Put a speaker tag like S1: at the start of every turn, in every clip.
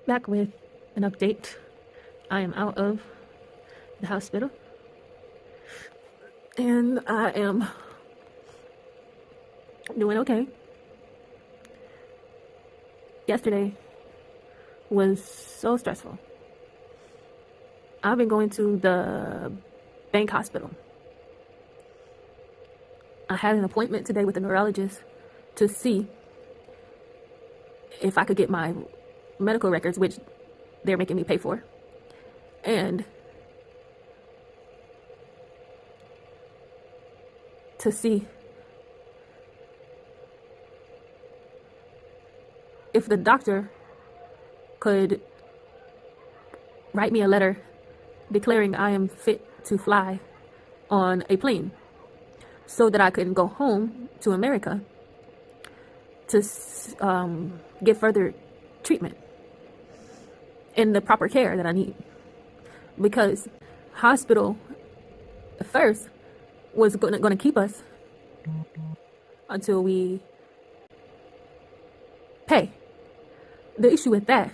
S1: back with an update. I am out of the hospital and I am doing okay. Yesterday was so stressful. I've been going to the bank hospital. I had an appointment today with a neurologist to see if I could get my medical records, which they're making me pay for, and to see if the doctor could write me a letter declaring I am fit to fly on a plane so that I can go home to America to get further treatment and the proper care that I need. Because hospital at first was going to keep us until we pay. The issue with that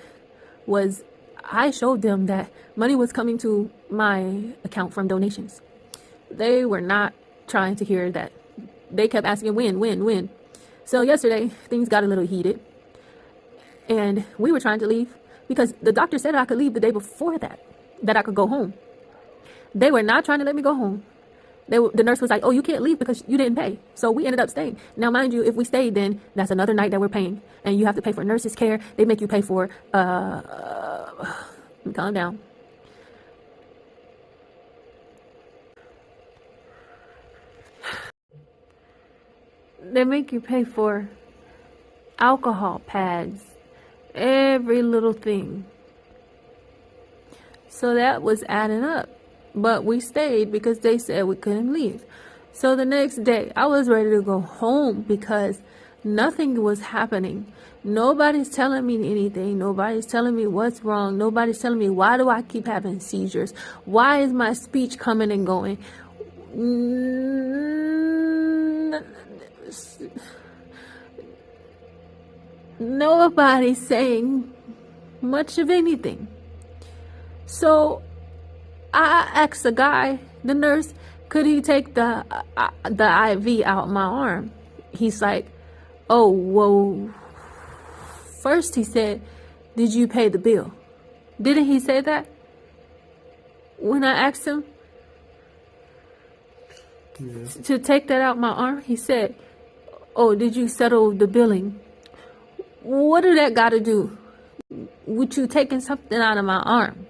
S1: was I showed them that money was coming to my account from donations. They were not trying to hear that. They kept asking when. So yesterday things got a little heated and we were trying to leave because the doctor said I could leave the day before that I could go home. They were not trying to let me go home. The nurse was like, oh, you can't leave because you didn't pay. So we ended up staying. Now, mind you, if we stayed, then that's another night that we're paying. And you have to pay for nurse's care. They make you pay for, calm down. They make you pay for alcohol pads, every little thing. So that was adding up. But we stayed because they said we couldn't leave. So the next day, I was ready to go home because nothing was happening. Nobody's telling me anything. Nobody's telling me what's wrong. Nobody's telling me why do I keep having seizures? Why is my speech coming and going? Nobody's saying much of anything. So I asked the guy, the nurse, could he take the IV out my arm? He's like, oh, well, first he said, did you pay the bill? Didn't he say that? When I asked him to take that out my arm, he said, oh, did you settle the billing? What do that got to do with you taking something out of my arm?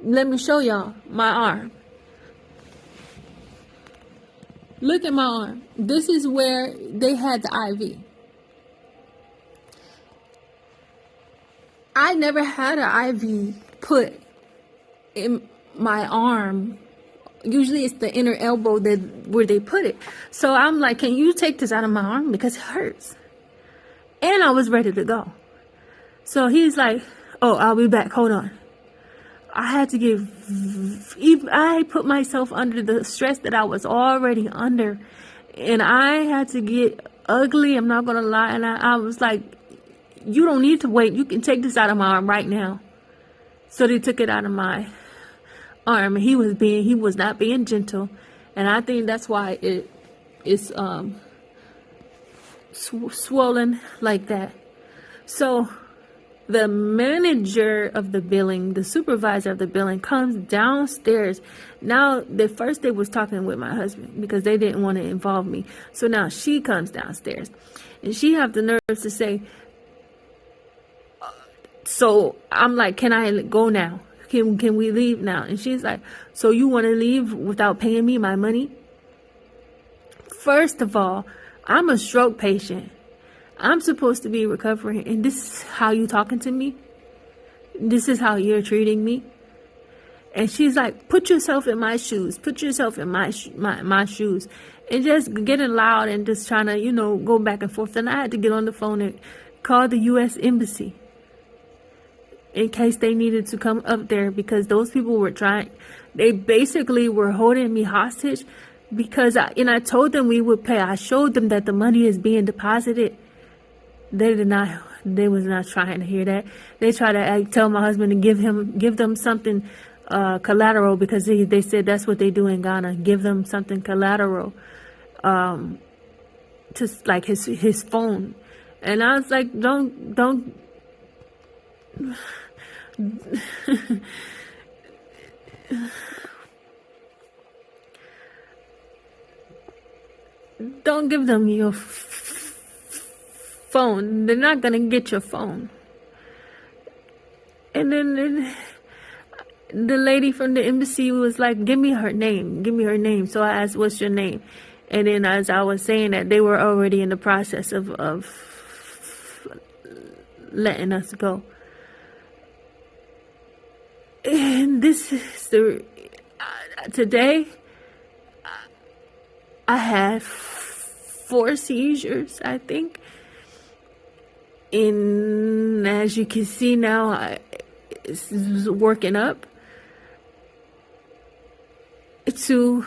S1: Let me show y'all my arm. Look at my arm. This is where they had the IV. I never had an IV put in my arm. Usually it's the inner elbow where they put it. So I'm like, can you take this out of my arm? Because it hurts. And I was ready to go. So he's like, oh, I'll be back. Hold on. I put myself under the stress that I was already under. And I had to get ugly. I'm not going to lie. And I was like, you don't need to wait. You can take this out of my arm right now. So they took it out of my arm. He was not being gentle. And I think that's why it's swollen like that. So the manager of the billing, the supervisor of the billing, comes downstairs. Now, first they was talking with my husband because they didn't want to involve me. So now she comes downstairs and she have the nerve to say, so I'm like, can I go now? Can we leave now? And she's like, so you want to leave without paying me my money? First of all, I'm a stroke patient. I'm supposed to be recovering, and this is how you talking to me? This is how you're treating me? And she's like, put yourself in my shoes. Put yourself in my shoes. And just getting loud and just trying to, go back and forth. And I had to get on the phone and call the U.S. Embassy in case they needed to come up there because those people were they basically were holding me hostage because I told them we would pay. I showed them that the money is being deposited. They did not They was not trying to hear that. They try to tell my husband to give them something collateral, because they said that's what they do in Ghana. Give them something collateral, to like his phone. And I was like, don't don't give them your phone. They're not gonna get your phone. And then the lady from the embassy was like, give me her name. So I asked, what's your name? And then as I was saying that, they were already in the process of letting us go. And this is today I had 4 seizures, I think. And as you can see now, it's working up to,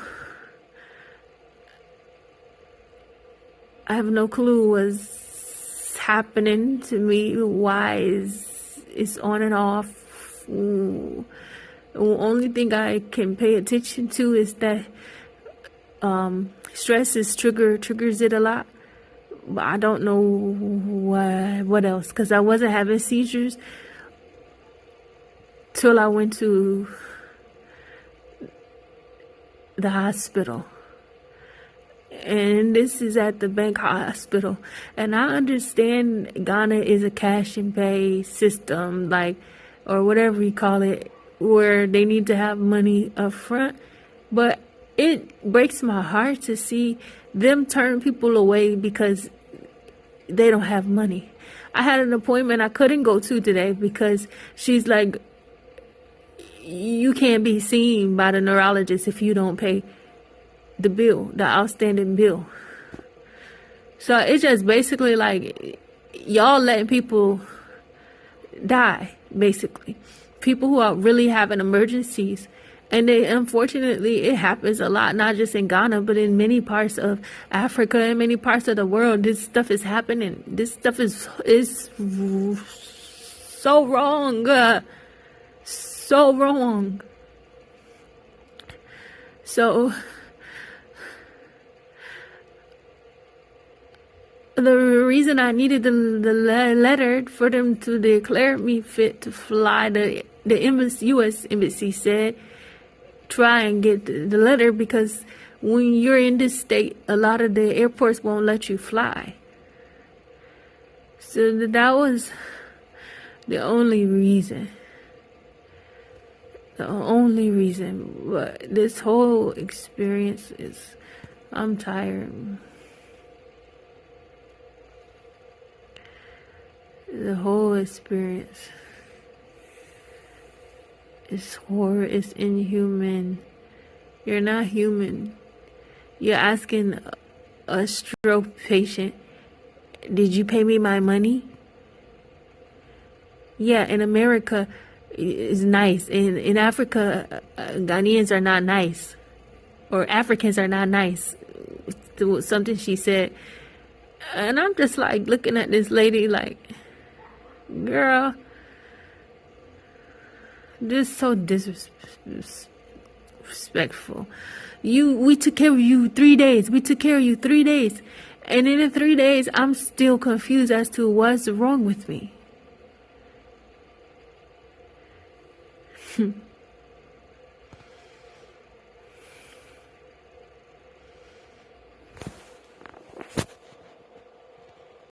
S1: I have no clue what's happening to me. Why it's on and off. The only thing I can pay attention to is that stress triggers it a lot. But I don't know what else, because I wasn't having seizures till I went to the hospital. And this is at the bank hospital. And I understand Ghana is a cash and pay system, like, or whatever you call it, where they need to have money up front. But it breaks my heart to see them turn people away because they don't have money. I had an appointment I couldn't go to today because she's like, you can't be seen by the neurologist if you don't pay the bill, the outstanding bill. So it's just basically like y'all letting people die, basically. People who are really having emergencies. And unfortunately, it happens a lot, not just in Ghana, but in many parts of Africa and many parts of the world. This stuff is happening. This stuff is so wrong. So wrong. So the reason I needed the letter for them to declare me fit to fly, the embassy, U.S. embassy said, try and get the letter, because when you're in this state, a lot of the airports won't let you fly. So that was the only reason. The only reason. But this whole experience is, I'm tired. The whole experience is horror. It's inhuman. You're not human. You're asking a stroke patient, did you pay me my money? Yeah, in America, it's nice. In Africa, Ghanaians are not nice. Or Africans are not nice. Something she said. And I'm just like looking at this lady like, girl, this is so disrespectful. We took care of you 3 days. We took care of you 3 days. And in the 3 days, I'm still confused as to what's wrong with me.